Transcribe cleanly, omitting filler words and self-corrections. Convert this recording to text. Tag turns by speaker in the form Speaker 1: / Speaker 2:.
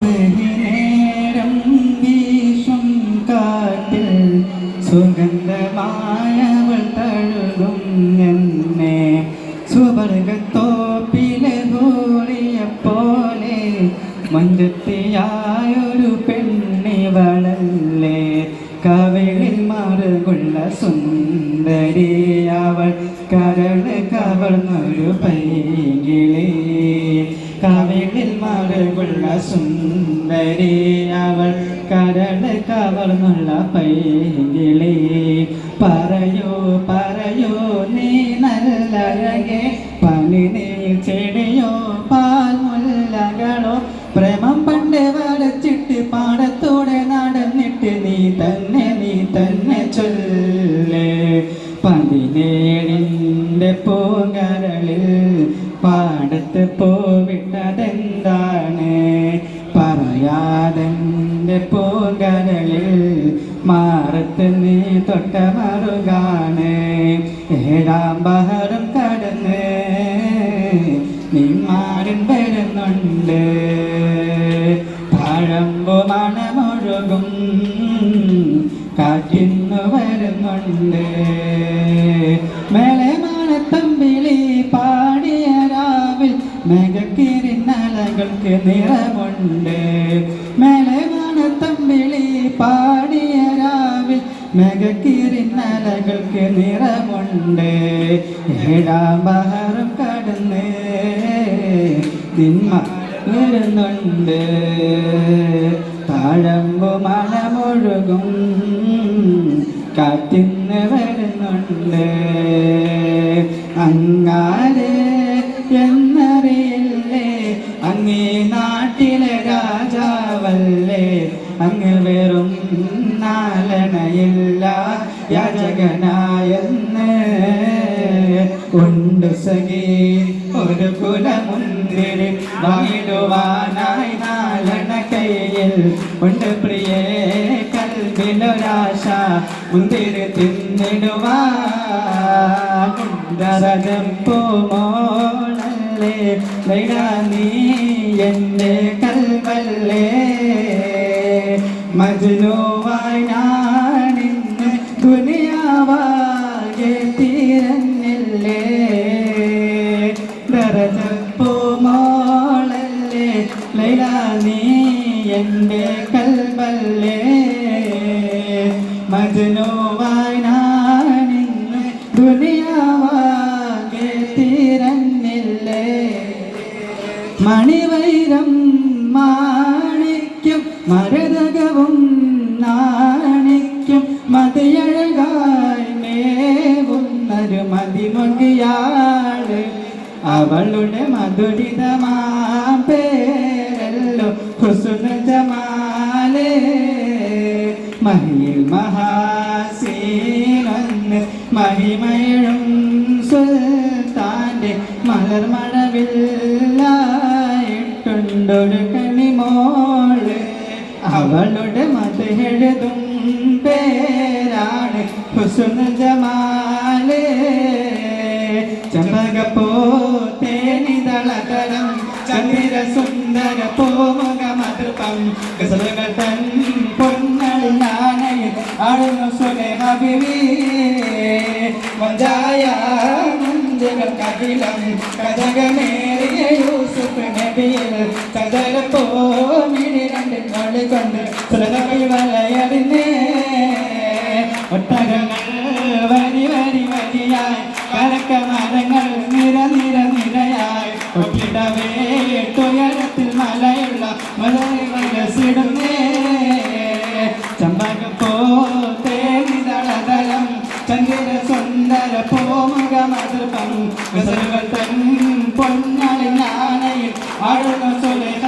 Speaker 1: നേരം വീശും കാറ്റിൽ സുഗന്ധമായവൾ തഴുകും എന്നെ സുവർഗത്തോപ്പിലെ ഹൂറിയെപ്പോലെ മഞ്ചത്തിയായൊരു പെണ്ണിവളല്ലേ കവിളിൽ മറുകുള്ള സുന്ദരി അവൾ കരള് കവർന്നൊരു പൈകിളി കവിളിൽ മറുകുള്ള സുന്ദരി അവൾ കരള് കവർന്നുള്ള പൈകിളി പറയൂ പറയൂ നീ നല്ലഴകെ പനിനീർ ചെടിയോ പാൽമുല്ലകളോ പ്രേമം പണ്ട് വരച്ചിട്ട് പാടത്തോടെ നടന്നിട്ട് നീ തന്നെ ചൊല്ലേ പതിനേഴിൻ്റെ പൂങ്കരളിൽ പാടത്ത് പോവിട്ടതെന്താണ് പറയാതെൻ്റെ പൂങ്കരളിൽ മാറത്ത് നീ തൊട്ട മറുകാണ് ഏഴാം ബഹറും കടന്ന് നിന്മാരൻ വരുന്നുണ്ട് താഴമ്പു മണമൊഴുകും കാറ്റിന്നു വരുന്നുണ്ട് മേലെ മാനത്തമ്പിളി പാടിയ രാവിൽ മേഘക്കിരിന്നലകൾക്ക് നിറമുണ്ട് മേലെ മാനത്തമ്പിളി പാടിയ രാവിൽ മേഘക്കിരിന്നലകൾക്ക് നിറമുണ്ട് ഏഴാം ബഹറും കടന്ന് നിന്മ വരുന്നുണ്ട് താഴമ്പു മണമൊഴുകും കാറ്റിന്ന് വരുന്നുണ്ട് അങ്ങാരെ എന്നറിയില്ലേ അങ്ങേ നാട്ടിലെ രാജാവല്ലേ അങ്ങ് വെറും നാലണയില്ല യാചകനായെന്ന് ഉണ്ട് സഖി ഒരു കുലമുന്തിരി വാങ്ങിടുവാനായി നാലണ കയ്യിൽ ഉണ്ട് പ്രിയേ കൽവിലൊരാശ മുന്തിരി തിന്നിടുവാൻ പൂമോളല്ലേ ലൈലാ നീ എൻ്റെ കൽവല്ലേ മജ്നുവായി ഞാനിന്ന് ദുനിയാവാകെ തീരന്നില്ലേ പൂമോളല്ലേ ലൈലാ നീ എൻ്റെ കൽവല്ലേ മജ്നുവായി ഞാനിന്ന് ദുനിയാവാകെ തീരന്നില്ലേ മണിവൈരം മാണിക്യം മരതകവും നാണിക്യം മതിയഴകായി മേവുന്നൊരു മതിമൊഴിയാള് അവളുടെ മധുരിതമാം പേരല്ലോ ഹുസ്ന ജമാലേ മഹിയിൽ മഹാസീനൊന്ന് മഹിമയും സുൽത്താൻ്റെ മലർമഴവില്ലായിട്ടുണ്ടൊരു കണിമോള് അവളുടെ മതയെഴുതും പേരാണ് ഹുസ്ന ജമാലേ ചമ്പകപ്പൂ തേനിതളതരം ചന്ദ്ര സുന്ദര പൂമുഖ മധുപം ഗസലുകൾ തൻ പൊന്നളിനാണയിൽ ആടുന്നു സുലേഹ ബിവി മഞ്ചായ മഞ്ചകൾ കപിലം കഥകമേറിയ യൂസുഫ് നബിയിൽ ചന്ദ്രപ്പൂ മിഴി രണ്ട് കളി കൊണ്ട് സുലഭമി വലയറിഞ്ഞേ ഒട്ടകങ്ങൾ വരി വരി വരിയായി കരക്ക മരങ്ങൾ നിര നിര നിരയായി ഒട്ടിടവേ തുയരത്തിൽ മലയുള്ള മലസിടുന്നേ ചമ്പകപ്പൂ തേനിതളതലം ചന്ദ്ര സുന്ദര പൂമുഖ മധുപം ഗസലുകൾ തൻ പൊന്നളി നാണയിൽ ആടുന്ന സുലേഖ